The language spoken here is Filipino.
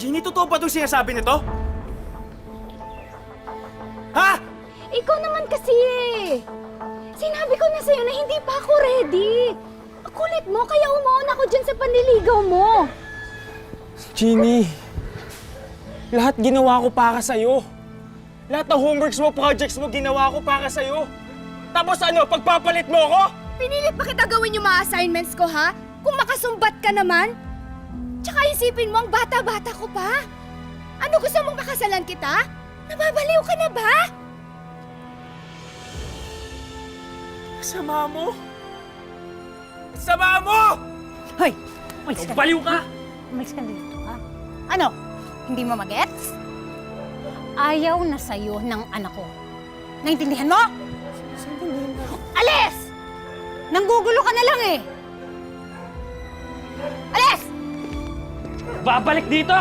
Jeannie, totoo ba itong sinasabi nito? Ha? Ikaw naman kasi eh. Sinabi ko na sa'yo na hindi pa ako ready. Ang kulit mo, kaya umuon ako dyan sa panliligaw mo. Jeannie, lahat ginawa ko para sa'yo. Lahat ng homeworks mo, projects mo, ginawa ko para sa'yo. Tapos ano, pagpapalit mo ako? Pinilit pa kita gawin yung mga assignments ko, ha? Kung makasumbat ka naman. Tsaka isipin mo, ang bata-bata ko pa. Ano, gusto mong pakasalan kita? Nababaliw ka na ba? Sama mo? Sama mo! Hoy! Umalis ka. Baliw ka! Umalis ka dito, ha? Ano? Hindi mo magets? Ayaw na sa'yo ng anak ko. Naintindihan mo? Alis! Nanggugulo ka na lang eh! Alis! Babalik dito!